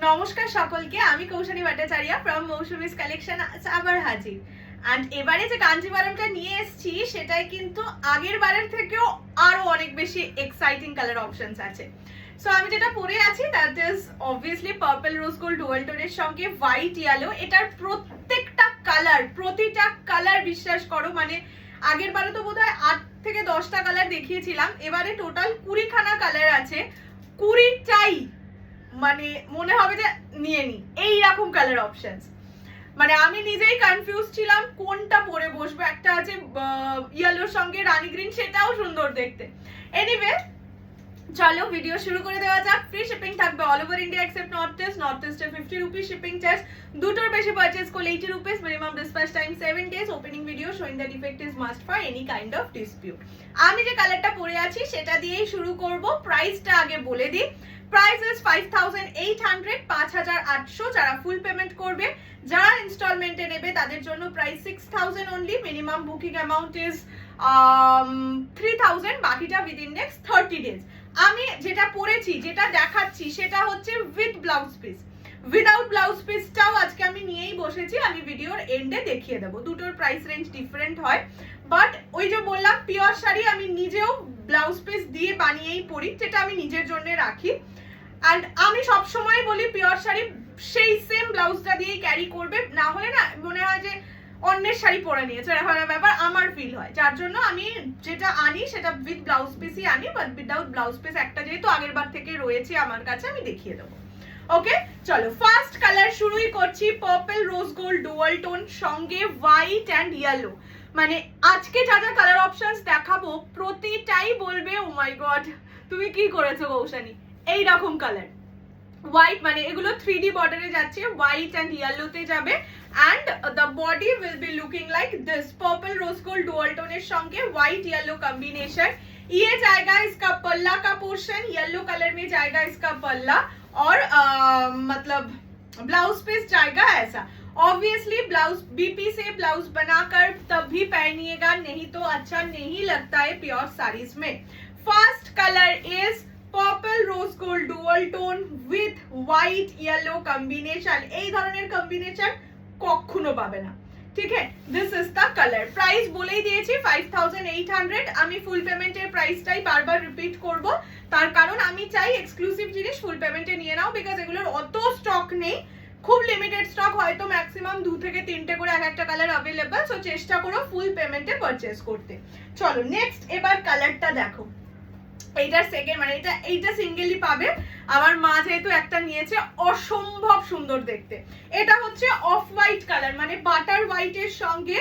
নমস্কার সকলকে, আমি কৌশানী ভট্টাচার্য ফ্রম মৌসুমিস কালেকশন আবার হাজির। অ্যান্ড এবারে যে কাঞ্জিভারমটা নিয়ে এসেছি সেটাই কিন্তু আগের বারের থেকেও আরো অনেক বেশি এক্সাইটিং কালার অপশনস আছে। সো আমি যেটা পরে আছি that is obviously purple rose gold dual টোনের সঙ্গে হোয়াইট ইয়েলো। এটার প্রতিটা কালার বিশ্বাস করো, মানে আগের বারে তো বোধহয় 8 থেকে 10টা কালার দেখিয়েছিলাম, এবারে টোটাল 20খানা কালার আছে। 20টাই মানে মনে হবে যে নিয়ে নি এইরকম কালার অপশনস। মানে আমি নিজেই কনফিউজ ছিলাম কোনটা পরে বসবো। একটা আছে ইয়েলোর সঙ্গে রানী গ্রিন, সেটাও সুন্দর দেখতে। এনিওয়ে চলো ভিডিও শুরু করে দেওয়া যাক। ফ্রি শিপিং থাকবে all over India except north ইস্টে 50 রুপিস শিপিং চার্জ। দুটোর বেশি পারচেজ করলে 80 rupees. Minimum dispatch time 7 days। Opening video showing the defect is must for any kind of dispute. আমি যে কালারটা পরে আছি সেটা দিয়েই শুরু করব। প্রাইসটা আগে বলে দিই। প্রাইস ইজ 5800, 5800 যারা ফুল পেমেন্ট করবে। যারা ইনস্টলমেন্টে নেবে তাদের জন্য price 6000 only. Minimum booking amount is 3000, বাকিটা উইদিন নেক্সট 30 days। আমি যেটা পরেছি, যেটা দেখাচ্ছি সেটা হচ্ছে with blouse piece. Without blouse পিসটাও আজকে আমি নিয়েই বসেছি, আমি ভিডিওর এন্ডে দেখিয়ে দেবো। দুটোর প্রাইস রেঞ্জ ডিফারেন্ট হয়, বাট ওই যে বললাম পিওর শাড়ি আমি নিজেও ব্লাউজ পিস দিয়ে বানিয়েই পরি, যেটা আমি নিজের জন্য রাখি। অ্যান্ড আমি সবসময় বলি পিওর শাড়ি সেই সেম ব্লাউজটা দিয়েই ক্যারি করবে, না হলে না মনে হয় যে অন্যের শাড়ি পরে নিয়েছে এরকম ব্যাপার আমার ফিল হয়। যার জন্য আমি যেটা আনি সেটা উইথ ব্লাউজ পিসই আনি, বাট উইদাউট ব্লাউজ পিস একটা যেহেতু আগের বার থেকে রয়েছে আমার কাছে, আমি দেখিয়ে দেবো। ওকে চলো ফার্স্ট কালার শুরুই করছি। Purple rose gold dual tone সঙ্গে হোয়াইট অ্যান্ড ইয়েলো। মানে আজকে যা যা কালার অপশনস দেখাবো প্রতিটাই বলবে ও মাই গড তুমি কি করেছো কৌশানী। এইরকম কালার হোয়াইট, মানে এগুলো 3D বর্ডারে যাচ্ছে, হোয়াইট অ্যান্ড ইয়েলোতে যাবে। And the body will be looking like this. Purple rose gold dual টোনের সঙ্গে व्हाइट येलो कॉम्बिनेशन। ये जाएगा इसका पल्ला का पोर्शन, येलो कलर में जाएगा इसका पल्ला और मतलब ब्लाउज पीस जाएगा ऐसा। ऑब्वियसली ब्लाउज बीपी से ब्लाउज बनाकर तभी पहनिएगा, नहीं तो अच्छा नहीं लगता है प्योर साड़ीज में। First colour is purple rose gold dual tone with white yellow combination. এই ধরনের কম্বিনেশন কখনো পাবে না, ঠিক আছে? This is the colour. Price বলেই দিয়েছি 5800। আমি ফুল পেমেন্টের প্রাইসটাই বারবার রিপিট করব, তার কারণ আমি চাই এক্সক্লুসিভ জিনিস ফুল পেমেন্টে নিয়ে নাও, বিকজ এগুলোর অত স্টক নেই, খুব লিমিটেড স্টক, হয়তো ম্যাক্সিমাম 2 থেকে 3টে করে এক একটা কালার অ্যাভেলেবল। সো চেষ্টা করো ফুল পেমেন্টে পারচেজ করতে। চলো নেক্সট এবার কালারটা দেখো। এইটার সেকেন্ড, মানে এইটা সিঙ্গেলই পাবে। আমার মা যেহেতু একটা নিয়েছে, অসম্ভব সুন্দর দেখতে। এটা হচ্ছে অফ হোয়াইট কালার, মানে বাটার হোয়াইটের সঙ্গে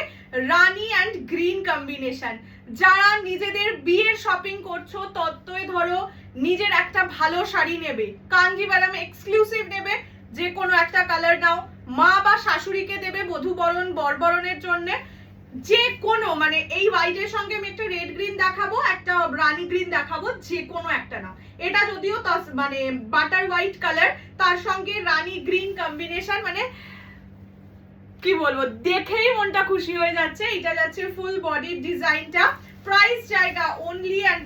রানী অ্যান্ড গ্রিন কম্বিনেশন। যারা নিজেদের বিয়ের শপিং করছো, তত্ত্বই ধরো নিজের একটা ভালো শাড়ি নেবে, কাঞ্জিভারম এক্সক্লুসিভ নেবে, যে কোনো একটা কালার নাও, মা বা শাশুড়িকে দেবে বধূবরণ বরবরণের জন্য, যে কোনো, মানে এই হোয়াইটের সঙ্গে আমি একটা রেড গ্রিন দেখাবো, একটা রানী গ্রিন দেখাবো, যে কোনো একটা নাও। এটা যদিও মানে বাটার হোয়াইট কালার, তার সঙ্গে রানী গ্রিন কম্বিনেশন, মানে কি বলবো, দেখেই মনটা খুশি হয়ে যাচ্ছে। এটা যাচ্ছে ফুল বডি ডিজাইনটা। प्राइस जाएगा ओनली एंड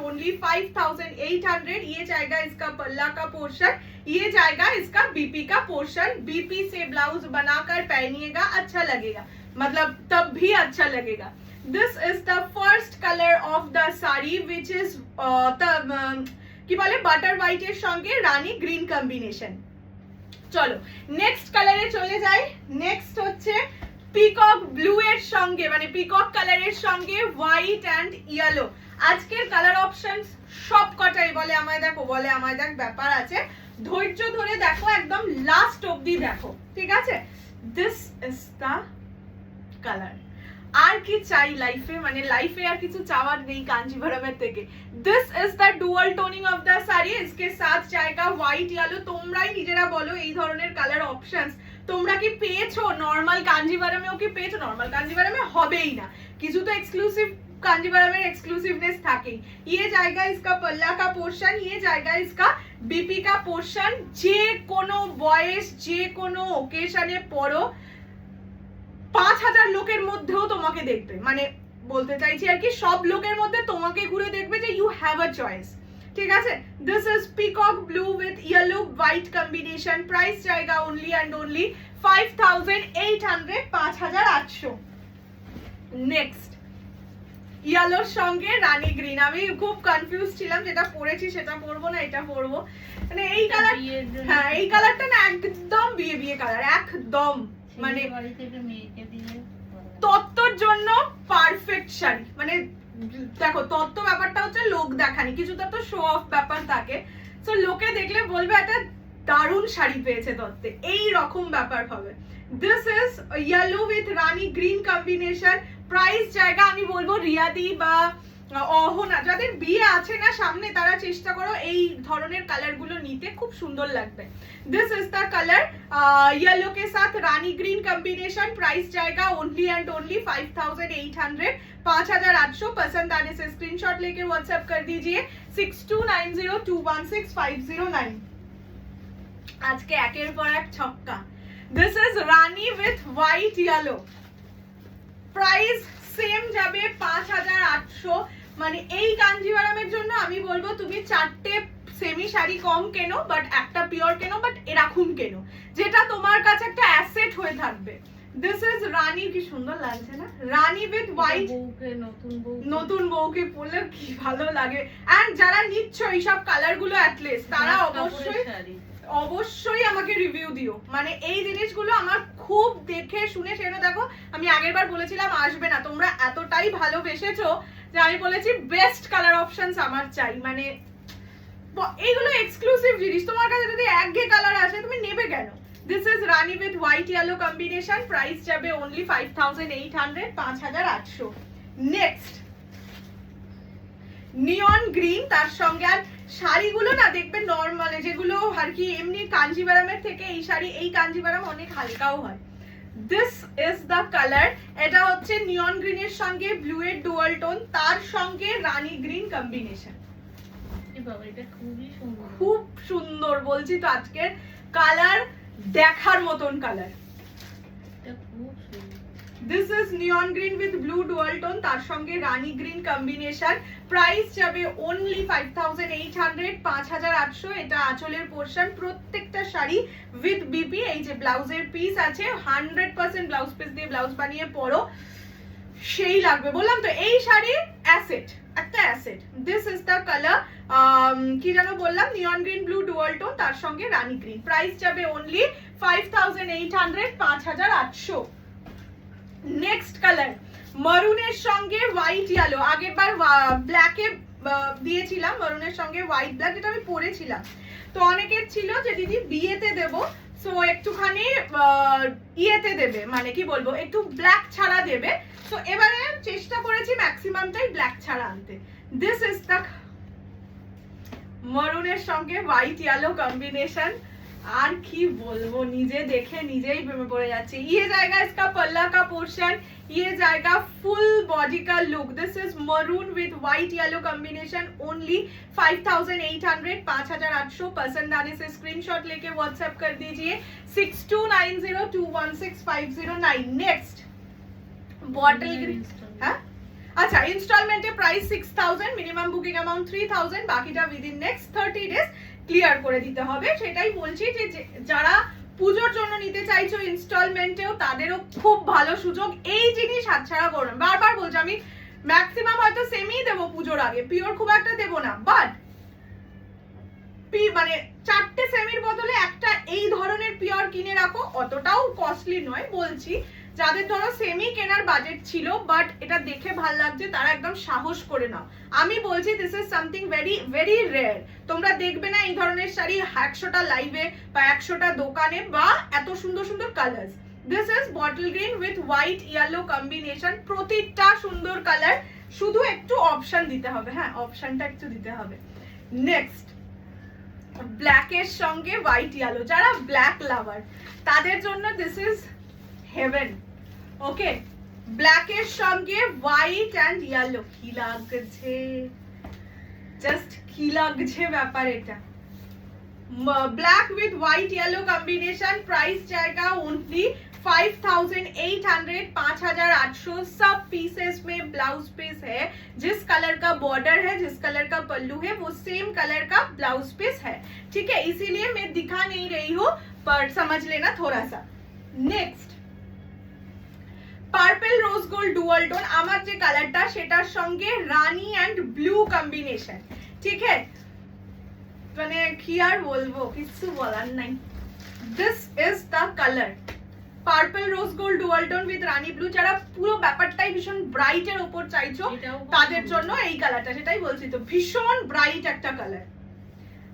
ओनली 5800। ये जाएगा इसका पल्ला का पोर्शन, ये जाएगा इसका बीपी का पोर्शन। बीपी से ब्लाउज बनाकर पहनिएगा, अच्छा लगेगा, मतलब तब भी अच्छा लगेगा। This is the first colour of the sari which is কি বলে বাটার হোয়াইটের সঙ্গে রানী গ্রিন কম্বিনেশন। চলো নেক্সট কালারে চলে যাই। নেক্সট হচ্ছে পিকক ব্লু এর সঙ্গে, মানে পিকক কালারের সঙ্গে হোয়াইট অ্যান্ড ইয়েলো। আজকের কালার অপশনস সব কটাই বলে আমায় দেখো, বলে আমায় দেখ, ব্যাপার আছে, ধৈর্য ধরে দেখো, একদম লাস্ট অবধি দেখো, ঠিক আছে? This is the colour. আর কি চাই লাইফে, মানে লাইফে আর কিছু চাওয়ার নেই কাঞ্জিভারমের থেকে। This is the dual toning of the sari. इसके साथ जाएगा হোয়াইট ইয়েলো। তোমরাই নিজেরা বলো এই ধরনের কালার অপশনস তোমরা কি পেয়েছো? নর্মাল কাঞ্জিভারমেও কি পেয়েছো? নর্মাল কাঞ্জিভারমে হবেই না, কিছু তো এক্সক্লুসিভ कांजीवरम एक्सक्लूसिवनेस থাকে। ये जाएगा इसका पल्ला का पोर्शन, ये जाएगा इसका बीपी का पोर्शन। যে কোনো বয়স, যে কোনো ওকেশনে পরো, 5000 লোকের মধ্যেও তোমাকে দেখবে, মানে বলতে চাইছি আর কি সব লোকের মধ্যে তোমাকে ঘুরে দেখবে যে ইউ হ্যাভ আ চয়েস, ঠিক আছে, this is peacock blue with yellow white combination, price জায়গা অনলি অ্যান্ড অনলি 5800, 5800। নেক্সট ইয়েলোর সঙ্গে রানী গ্রিন। আমি খুব কনফিউজ ছিলাম, যেটা পরেছি সেটা পরবো না এটা পরবো, মানে এই কালার, হ্যাঁ এই কালারটা না একদম বিয়ে বিয়ে কালার, একদম মানে তত্ত্বর জন্য পারফেক্ট শাড়ি। মানে দেখো তত্ত্ব ব্যাপারটা হচ্ছে লোক দেখানি, কিছুটা তো শো অফ ব্যাপার থাকে, তো লোকে দেখলে বলবে একটা দারুণ শাড়ি পেয়েছে তত্ত্বে, এই রকম ব্যাপার হবে। This is yellow with Rani green combination, price জায়গা আমি বলবো রিয়াদি বা অহনা, যাদের বিয়ে আছে না সামনে, তারা চেষ্টা করো এই ধরনের কালার গুলো নিতে, খুব সুন্দর লাগবে। This is the colour yellow के साथ रानी ग्रीन कॉम्बिनेशन, प्राइस जाएगा ओनली एंड ओनली 5800, 5800। पसंद आने से स्क्रीनशॉट लेके व्हाट्सएप कर दीजिए 6290216509। आज के एकेर पर एक छक्का। This is Rani with white yellow, price same যাবে 5800। মানে এই কাঞ্জিভারামের জন্য আমি বলবো তুমি 4টে সেমি শাড়ি কম কেনো, বাট একটা পিওর কেনো, বাট এরকম কেনো যেটা তোমার কাছে একটা অ্যাসেট হয়ে থাকবে। দিস ইজ রানী, কি সুন্দর লাগছে না, রানী উইথ হোয়াইট, নতুন বউকে পরলে কি ভালো লাগে। এন্ড যারা নিচ্ছ এইসব কালার গুলো অ্যাটলিস্ট, তারা অবশ্যই আমাকে রিভিউ দিও। মানে এই জিনিসগুলো আমার খুব দেখে শুনে সেটা দেখো, আমি আগের বার বলেছিলাম আসবে না, তোমরা এতটাই ভালোবেসেছো যে আমি বলেছি বেস্ট কালার অপশনস আমার চাই। মানে এইগুলো এক্সক্লুসিভ জিনিস, তোমার কাছে যদি একঘে কালার আসে তুমি নেবে কেন। This is Rani with white yellow combination, price যাবে অনলি 5800, 5800। নেক্সট নিয়ন গ্রিন, তার সঙ্গে আর শাড়িগুলো না দেখবে নরমাল, যেগুলো আর কি এমনি কাঞ্জিভারামের থেকে এই শাড়ি, এই কাঞ্জিভারাম অনেক হালকাও হয়। দিস ইজ দ্য কালার, এটা হচ্ছে নিয়ন গ্রিনের সঙ্গে ব্লু এর ডুয়াল টোন, তার সঙ্গে রানী গ্রিন কম্বিনেশন, খুব সুন্দর বলছি তো, আজকের কালার দেখার মতন colour. This is neon green with blue dual tone, তার সঙ্গে রানী গ্রিন কম্বিনেশন, প্রাইস যাবে অনলি 5800, 5800। এটা আঁচলের পোরশন, প্রত্যেকটা শাড়ি উইথ বিপি, এই যে ব্লাউজের পিস আছে 100% ব্লাউজ পিস দিয়ে ব্লাউজ বানিয়ে পরো, সেই লাগবে। বললাম তো এই শাড়ি অ্যাসেট, একটা asset. This is the colour, কি যেন বললাম, নিয়ন গ্রিন ব্লু ডুয়াল টোন, তার সঙ্গে রানী গ্রিন, প্রাইস যাবে অনলি 5800, 5800। নেক্সট কালার মারুনের সঙ্গে হোয়াইট ইয়েলো, আগের বার ব্ল্যাকে দিয়েছিলাম, মারুনের সঙ্গে হোয়াইট ব্ল্যাক, যেটা আমি পরেছিলাম। তো অনেকের ছিল যে দিদি বিয়েতে দেব, সো একটুখানি ইয়েতে দেবে, মানে কি বলবো, একটু ব্ল্যাক ছাড়া দেবে। তো এবারে চেষ্টা করেছি ম্যাক্সিমামটাই ব্ল্যাক ছাড়া আনতে। দিস ইজ দ্য মারুনের সঙ্গে হোয়াইট ইয়েলো কম্বিনেশন, আর কি বলবো, নিজে দেখে নিজেই প্রেমে পড়ে যাচ্ছে। ये जाएगा इसका पल्ला का पोर्शन, ये जाएगा फुल बॉडी का look. This is maroon with white yellow combination, only 5800, 5800। पसंद आने से स्क्रीनशॉट लेके व्हाट्सएप कर दीजिए 6290216509। नेक्स्ट बॉटल ग्रीन, हाँ अच्छा, ইনস্টলমেন্টে প্রাইস 6000, মিনিমাম বুকিং অ্যামাউন্ট 3000, বাকিটা উইদিন নেক্সট 30 ডেজ ক্লিয়ার করে দিতে হবে। সেটাই বলছি যে যারা পুজোর জন্য নিতে চাইছো ইনস্টলমেন্টেও, তাদেরও খুব ভালো সুযোগ, এই জিনিস হাতছাড়া করো না। বারবার বলছি, আমি ম্যাক্সিমাম হয়তো সেমিই দেবো পুজোর আগে, পিওর খুব একটা দেবো না, বাট মানে 4টে সেমির বদলে একটা এই ধরনের পিওর কিনে রাখো, অতটাও কস্টলি নয়। বলছি যাদের ধরো সেমি কেনার বাজেট ছিল বাট এটা দেখে ভাল লাগছে, তারা একদম সাহস করে নাও। আমি বলছি this is something very very rare, তোমরা দেখবে না এই ধরনের শাড়ি 100টা লাইভে বা 100টা দোকানে, বা এত সুন্দর সুন্দর colour. This is bottle green with white yellow combination, প্রতিটা সুন্দর কালার, শুধু একটু অপশন দিতে হবে, হ্যাঁ অপশনটা একটু দিতে হবে। নেক্সট ব্ল্যাকের সঙ্গে হোয়াইট ইয়েলো, যারা ব্ল্যাক লাভার তাদের জন্য দিস ইজ হেভেন। ওকে, ব্ল্যাকের সঙ্গে হোয়াইট এন্ড ইয়েলো, কি লাগছে, জাস্ট কি লাগছে ব্যাপার এটা। Black with white yellow combination, price জায়গা অনলি 5800 5800 सब पीसेस में ब्लाउज पीस है। जिस कलर का बॉर्डर है, जिस कलर का पल्लू है, वो सेम कलर का ब्लाउज पीस है, ठीक है। इसीलिए मैं दिखा नहीं रही हूँ, पर समझ लेना थोड़ा सा। Next purple rose gold dual tone, আমার যে কালারটা সেটার সঙ্গে রানী এন্ড ব্লু কম্বিনেশন, ঠিক है। মানে কি আর বলবো, কিছু বলার নাই। This is the colour purple rose gold dual tone with Rani blue. যারা পুরো ব্যাপারটাই ভীষণ ব্রাইট এর উপর চাইছো তাদের জন্য এই কালারটা, সেটাই বলছি তো, ভীষণ ব্রাইট একটা কালার।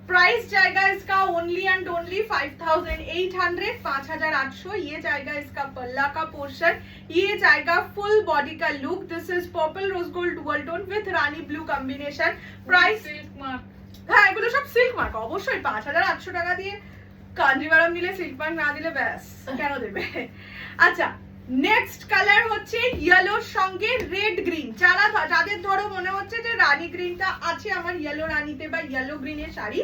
प्राइस जाएगा इसका ओनली एंड ओनली 5800 5800। ये जाएगा इसका पल्ला का पोर्शन, ये जाएगा फुल बॉडी का look. This is purple rose gold dual tone with rani blue combination. Price silk mark, হ্যাঁ এগুলো সব সিল্ক মার্ক। অবশ্যই 5800 টাকা দিয়ে কাঞ্জিভারাম দিলে সিল্ক মার্ক না দিলে ব্যাস কেন দেবে। আচ্ছা নেক্সট কালার হচ্ছে ইয়েলোর সঙ্গে রেড গ্রিন। যাদের ধরো মনে হচ্ছে যে রানী গ্রিনটা আছে আমার ইয়েলো রানীতে বা ইয়েলো গ্রিনের শাড়ি,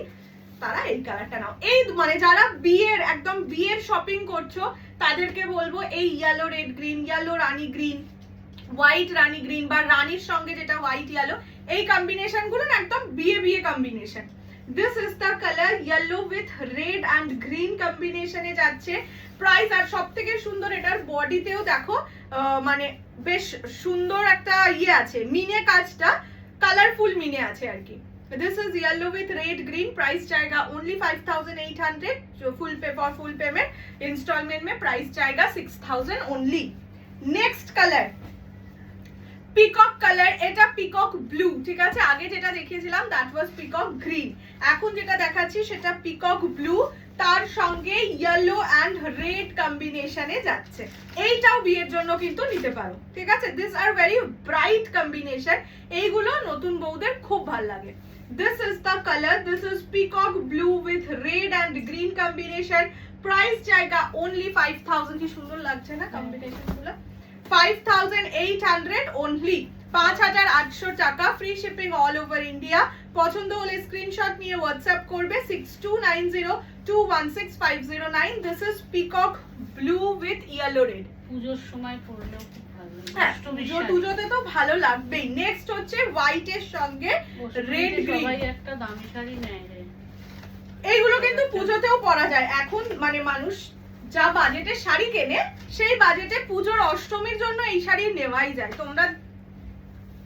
তারা এই কালারটা নাও। এই মানে যারা বিয়ের একদম বিয়ের শপিং করছো তাদেরকে বলবো এই ইয়েলো রেড গ্রিন, ইয়েলো রানী গ্রিন, হোয়াইট রানী গ্রিন বা রানীর সঙ্গে যেটা হোয়াইট ইয়েলো, এই কম্বিনেশন গুলো না একদম বিয়ে বিয়ে কম্বিনেশন। This is the colour yellow with red and green কম্বিনেশনে যাচ্ছে। প্রাইস আর সবথেকে সুন্দর এটার বডিতেও দেখো মানে বেশ সুন্দর একটা ইয়ে আছে, মিনে কাজটা কালারফুল মিনে আছে আর কি। This is yellow with red green. Price जाएगा ओनली 5800। जो फुल पे फॉर फुल पेमेंट इंस्टॉलमेंट में प्राइस जाएगा 6000 only. Next colour peacock colour, এটা পিকক ব্লু, ঠিক আছে। আগে যেটা দেখিয়েছিলাম দ্যাট ওয়াজ পিকক গ্রিন, এখন যেটা দেখাচ্ছি সেটা পিকক ব্লু, তার সঙ্গে ইয়েলো এন্ড রেড কম্বিনেশনে যাচ্ছে। এইটাও বিয়ের জন্য কিন্তু নিতে পারো, ঠিক আছে। This are very bright combination, এইগুলো নতুন বউদের খুব ভালো লাগে। This is the colour, this is peacock blue with red and green combination. Price জায়গা ওনলি 5000। কি সুন্দর লাগছে না কম্বিনেশন গুলো। 5800 ओनली, 5800 টাকা। Free shipping all over India. পছন্দ হলে স্ক্রিনশট নিয়ে হোয়াটসঅ্যাপ করবে 6290216509। This is peacock blue with yellow red. পূজোর সময় পরলেও খুব ভালো লাগে। হ্যাঁ পুজোতে তো ভালো লাগবেই। নেক্সট হচ্ছে হোয়াইট এর সঙ্গে রেড গ্রিন। সবাই একটা দামি শাড়ি নেয় রে, এইগুলো কিন্তু পুজোতেও পরা যায়। এখন মানে মানুষ যা বাজেটে শাড়ি কেনে সেই বাজেটে পুজোর অষ্টমীর জন্য এই শাড়ি নেওয়াই যায়। তোমরা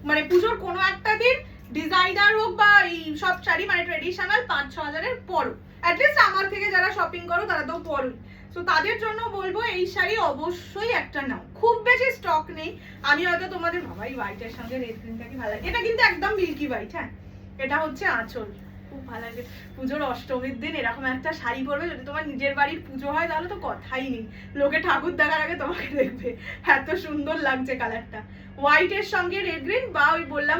মানে পুজোর কোনো একটা দিন ডিজাইনার হোক বা এই সব শাড়ি মানে ট্রেডিশনাল 5-6 হাজারের পরো, অ্যাটলিস্ট আমার থেকে যারা শপিং করো তারা তো পরো। তো তাদের জন্য বলবো এই শাড়ি অবশ্যই একটা নাও। খুব বেশি স্টক নেই। আমি হয়তো তোমাদের বাবাই হোয়াইটের সঙ্গে রেড গ্রিনটা কি ভালো লাগে। এটা কিন্তু একদম মিল্কি হোয়াইট, হ্যাঁ এটা হচ্ছে আঁচল, খুব ভালো লাগে। পুজোর অষ্টমীর দিন এরকম একটা শাড়ি পরবে, যদি তোমার নিজের বাড়ির পুজো হয় তাহলে তো কথাই নেই, লোকে ঠাকুর দেখার আগে তোমাকে দেখবে, এত সুন্দর লাগছে কালারটা। হোয়াইট এর সঙ্গে রেড গ্রিন বা ওই বললাম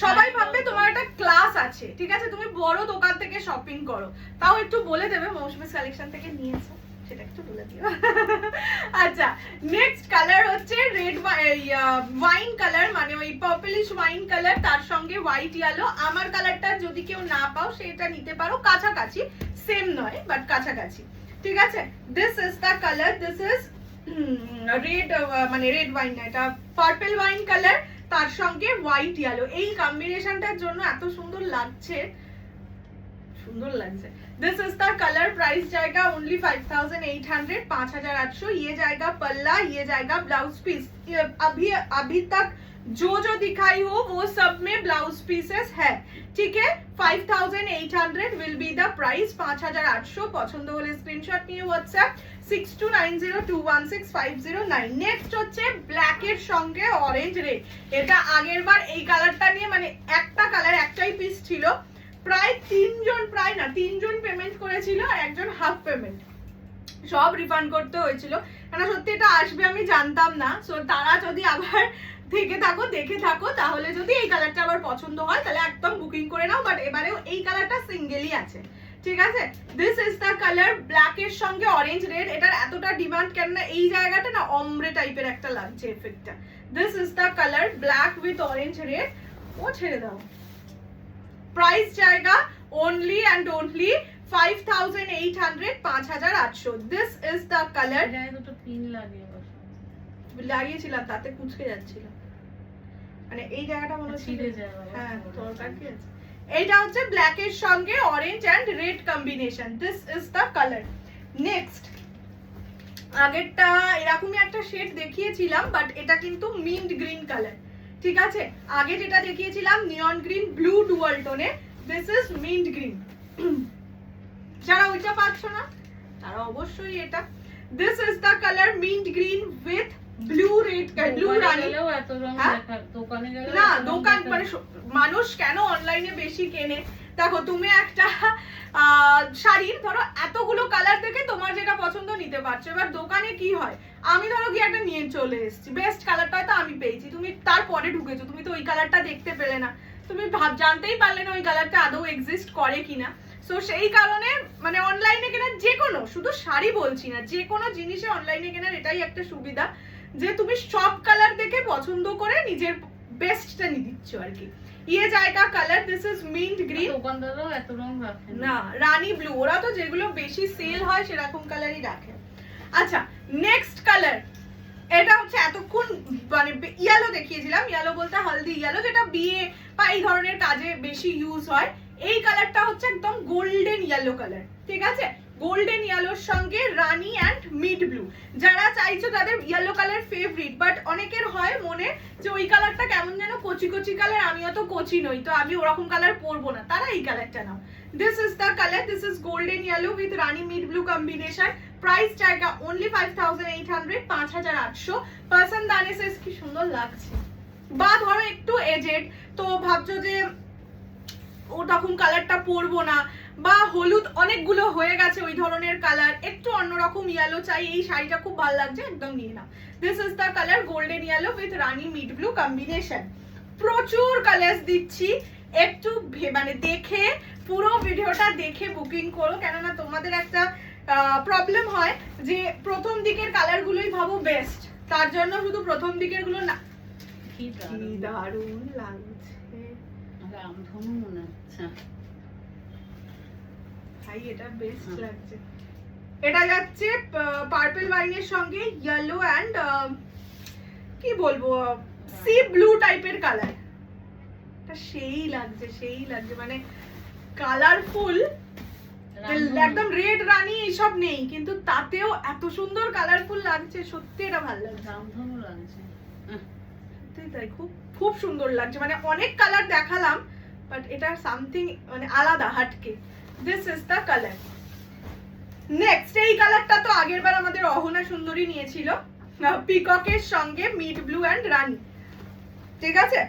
সবাই ভাববে তোমার একটা ক্লাস আছে, ঠিক আছে। তুমি বড় দোকান থেকে শপিং করো, তাও একটু বলে দেবে মৌসুমী কালেকশন থেকে নিয়েছো, সেটা একটু বলে দিও। আচ্ছা নেক্সট কালার হচ্ছে রেড ওয়াইন কালার, মানে ওই পার্পলিশ ওয়াইন কালার, তার সঙ্গে হোয়াইট ইয়েলো। আমার কালারটা যদি কেউ না পাও সেটা নিতে পারো, কাছাকাছি, সেম নয় বাট কাছাকাছি, ঠিক আছে। This is the colour, this is red মানে রেড ওয়াইন না, এটা পার্পল ওয়াইন কালার, তার সঙ্গে হোয়াইট ইয়েলো। এই কম্বিনেশনটার জন্য এত সুন্দর লাগছে, সুন্দর লাগছে। This is the colour. Price जाएगा ओनली 5800 5800। ये जाएगा पल्ला, ये जाएगा ब्लाउज पीस। अभी तक जो दिखाई हो वो सब में ब्लाउज पीसेस है, ठीक है। 5800 विल बी द प्राइस। 5800। পছন্দ হলে স্ক্রিনশট নিয়ে হোয়াটসঅ্যাপ 6290216509। নেক্সট হচ্ছে ব্ল্যাক এর সঙ্গে অরেঞ্জ রেড। এটা আগের বার এই কালারটা নিয়ে মানে একটা কালার একটাই পিস ছিল, প্রায় তিনজন পেমেন্ট করেছিল আর একজন হাফ পেমেন্ট, সব রিফান্ড করতে হয়েছিল। কারণ সত্যি এটা আসবে আমি জানতাম না। সো তারা যদি আবার থেকে থাকো দেখে থাকো, তাহলে যদি এই কালারটা আবার পছন্দ হয় তাহলে একদম বুকিং করে নাও। বাট এবারেও এই কালারটা সিঙ্গেলই আছে, ঠিক আছে। This is the colour, black এর সঙ্গে অরেঞ্জ রেড। এটার এতটা ডিমান্ড কেন না, এই জায়গাটা না অমরে টাইপের একটা লাগছে এফেক্টটা। This is the colour, black with orange red. ও ছেড়ে দাও। प्राइस जाएगा only and only 5800। 5800 5800 this is the colour. এটায় দুটো পিন লাগিয়ে বসে লাগিয়েছিলাম, তাতে কুচকে যাচ্ছিল, মানে এই জায়গাটা মনে হচ্ছে ছিঁড়ে যায় বাবা। হ্যাঁ দরকার কি আছে। এইটা হচ্ছে ব্ল্যাক এর সঙ্গে orange and red combination, this is the colour. Next, আগেরটা এরকমই একটা শেড দেখিয়েছিলাম, বাট এটা কিন্তু মিন্ট গ্রিন কালার, ঠিক আছে। আগে যেটা দেখিয়েছিলাম নিয়ন গ্রিন ব্লু ডুয়াল টোনে, দিস ইজ মিন্ট গ্রিন। যারা ওইটা পাচ্ছ না তারা অবশ্যই এটা, this is the colour mint green with blue red, blue rani. গেলেও এত রং হ্যাঁ? দেখা, দোকানে গেলে না দোকান মানে মানুষ কেন অনলাইনে বেশি কেনে, দেখো তুমি একটা শাড়ির ধরো এতগুলো কালার দেখে তোমার যেটা পছন্দ নিতে পারছো, এবার দোকানে কি হয়, আমি ধরো গিয়ে একটা নিয়ে চলে এসেছি, বেস্ট কালারটা হয়তো আমি পেয়েছি, তুমি তারপরে ঢুকেছো, তুমি তো ওই কালারটা দেখতে পেলে না, তুমি জানতেই পারলে না ওই কালারটা আদৌ এক্সিস্ট করে কিনা। সো সেই কারণে মানে অনলাইনে কেনার যে কোনো, শুধু শাড়ি বলছি না, যে কোনো জিনিসে অনলাইনে কেনার এটাই একটা সুবিধা যে তুমি সব কালার দেখে পছন্দ করে নিজের বেস্টটা নিয়ে দিচ্ছ আর কি। ये जाएगा colour, this is mint green. দোকানদারও এত রং রাখে না রানী ব্লু, ওরা তো যেগুলো বেশি সেল হয় সেরকম কালারই রাখে। আচ্ছা নেক্সট কালার, এটা হচ্ছে এতক্ষণ মানে ইয়েলো দেখিয়েছিলাম, ইয়েলো বলতে হলদি ইয়েলো, যেটা বিয়ে বা এই ধরনের কাজে বেশি ইউজ হয়। এই কালারটা হচ্ছে একদম গোল্ডেন ইয়েলো কালার, ঠিক আছে। গোল্ডেন ইয়েলোর সঙ্গে রানী অ্যান্ড মিড ব্লু, যারা চাইছো তাদের ইয়েলো কালার ফেভারিট, বাট অনেকের হয় মনে যে ওই কালারটা কেমন যেন কচি কচি কালার, আমি অত কচি নই তো আমি ওরকম কালার পরবো না, তারা এই কালারটা নাও। This is the colour, this is golden yellow with rani mid blue combination, price জায়গা অনলি 5800 5800। পছন্দ আনে সে কি সুন্দর লাগছে। বা ধরো একটু এজেড তো ভাবছো যে ওরকম কালারটা পরবো না, বা হলুদ অনেকগুলো হয়ে গেছে ওই ধরনের কালার, একটু অন্যরকম ইয়েলো চাই, এই শাড়িটা খুব ভালো লাগছে, একদম নিয়ে নাও। This is the colour golden yellow with rani mid blue combination. প্রচুর কালার্স দিচ্ছি, একটু মানে দেখে পুরো ভিডিওটা দেখে বুকিং করো, কেননা তোমাদের একটা প্রবলেম হয় যে প্রথম দিকের কালারগুলোই ভাবো বেস্ট, তার জন্য শুধু প্রথম দিকের গুলো না। কি দারুণ লাগছে, রামধনু মনে হচ্ছে ভাই এটা বেস্ট লাগছে। এটা যাচ্ছে পার্পল ওয়াইনের সঙ্গে ইয়েলো এন্ড কি বলবো সি ব্লু টাইপের কালার, এটা সেই লাগছে সেই লাগছে, মানে কালারফুল, একদম রেড রানী এইসব নেই, কিন্তু তাতেও এত সুন্দর কালারফুল লাগছে, সত্যি এটা ভালো লাগছে, রামধনু লাগছে। তাই খুব খুব সুন্দর লাগছে, মানে অনেক কালার দেখালাম বাট এটা সামথিং মানে আলাদা হাটকে। This is the colour. Next এই কালারটা তো আগের বার আমাদের অহনা সুন্দরী নিয়েছিল, পিককের সঙ্গে মিড ব্লু এন্ড রানী, ঠিক আছে।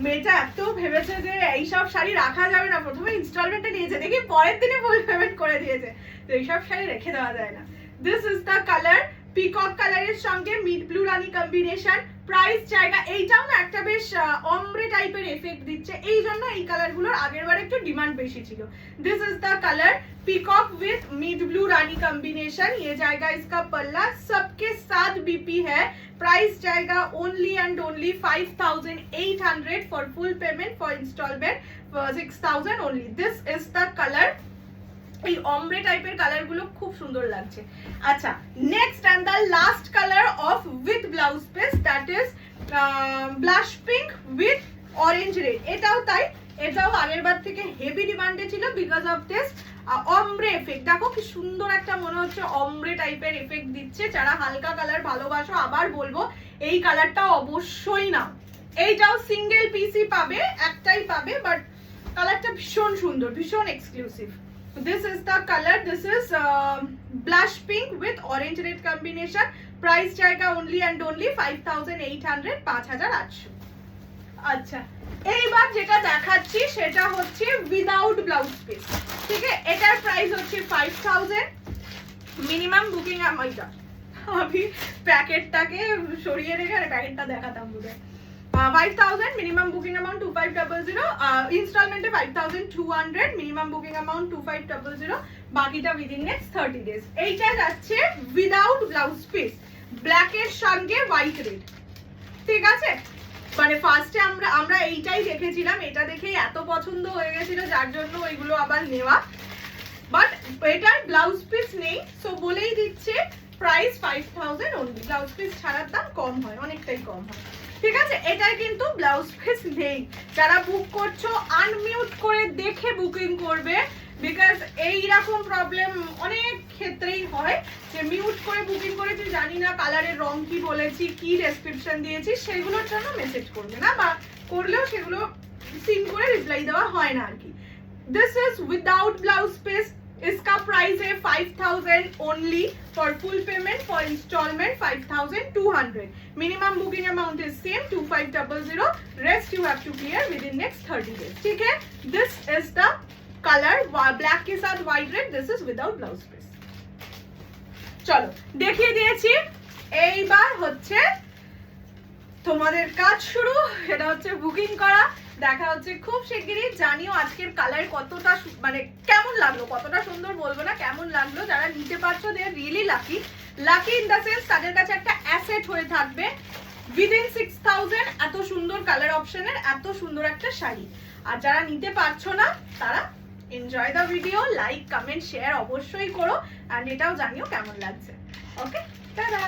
মেয়েটা এত ভেবেছে যে এইসব শাড়ি রাখা যাবে না, প্রথমে ইনস্টলমেন্টে নিয়েছে, দেখি পরের দিনে ফুল পেমেন্ট করে দিয়েছে, তো এইসব শাড়ি রেখে দেওয়া যায় না। This is the colour, peacock কালারের সঙ্গে মিড ব্লু রানী কম্বিনেশন, প্রাইস জায়গা এইটাও না একটা বেশ অমব্রে টাইপের এফেক্ট দিচ্ছে, এই জন্য এই কালারগুলোর আগের বার একটু ডিমান্ড বেশি ছিল। This is the colour peacock with mid blue Rani combination, ये जाएगा इसका पल्ला, सबके साथ बीपी है, प्राइस जाएगा only and only 5800 for full payment, for instalment 6000 only. This is the colour, এই অমব্রে টাইপের কালারগুলো খুব সুন্দর লাগছে। আচ্ছা next and the last colour of with blouse piece, that is blush pink with orange red, এটাও তাই, এটাও আগের বার থেকে হেভি ডিমান্ডে ছিল because of this ombre effect. দেখো কি সুন্দর একটা মনে হচ্ছে অমব্রে টাইপের এফেক্ট দিচ্ছে, যারা হালকা কালার ভালোবাসো আবার বলবো এই কালারটা অবশ্যই নাও। এইটাও সিঙ্গেল পিসই পাবে, একটাই পাবে, বাট কালারটা ভীষণ সুন্দর, ভীষণ exclusive. This is the color, this is blush pink with orange red combination, price जाएगा only and only 5800 5800। আচ্ছা এইবার যেটা দেখাচ্ছি সেটা হচ্ছে উইদাউট ব্লাউজ পিস, ঠিক আছে। এটার প্রাইস হচ্ছে 5000, মিনিমাম বুকিং আমাইটা আমি প্যাকেটটাকে সরিয়ে রেখে প্যাকেটটা দেখাতাম বুঝে। 5000 minimum booking amount 2500, ইনস্টলমেন্টে 5200, minimum booking amount 2500, বাকিটা উইদিন নেক্সট 30 ডেজ। এইটা যাচ্ছে উইদাউট ব্লাউজ পিস, ব্ল্যাক এর সঙ্গে হোয়াইট রেড, ঠিক আছে। মানে ফার্স্টে আমরা এইটাই দেখেছিলাম, এটা দেখে এত পছন্দ হয়ে গেছিল যার জন্য ওইগুলো আবার নেওয়া। বাট এটার ব্লাউজ পিস নেই, সো বলেই দিচ্ছে প্রাইস 5000 অনলি। ব্লাউজ পিস ছাড়ার দাম কম হয়, অনেকটাই কম হয়, ঠিক আছে। এটাই কিন্তু ব্লাউজ পিস নেই। যারা বুক করছো আনমিউট করে দেখে বুকিং করবে, বিকজ এইরকম প্রবলেম অনেক ক্ষেত্রেই হয় যে মিউট করে বুকিং করেছি, জানি না কালারের রং কি বলেছি, কি ডেসক্রিপশন দিয়েছি, সেগুলোর জন্য মেসেজ করবে না, বা করলেও সেগুলো সিন করে রিপ্লাই দেওয়া হয় না আর কি। This is without blouse piece. इसका प्राइस है 5000 only for full payment, for instalment 5200। Minimum booking amount is same 2500, rest you have to clear within next 30 days, ठीक है। This is the colour black के साथ white red, this is without blouse piece. চলো দেখিয়ে দিয়েছি, এইবার হচ্ছে তোমাদের কাজ শুরু। এটা হচ্ছে বুকিং করা, দেখা হচ্ছে খুব শিগগিরই। জানিও আজকের কালার কতটা মানে কেমন লাগলো, কতটা সুন্দর বলবো না, কেমন লাগলো। যারা নিতে পারছো they are really lucky, lucky in the sense তাদের কাছে একটা অ্যাসেট হয়ে থাকবে। উইদিন 6000 এত সুন্দর কালার অপশনের এত সুন্দর একটা শাড়ি। আর যারা নিতে পারছো না তারা enjoy the video, like comment share অবশ্যই করো, আর এটাও জানিও কেমন লাগছে। ওকে, টাটা।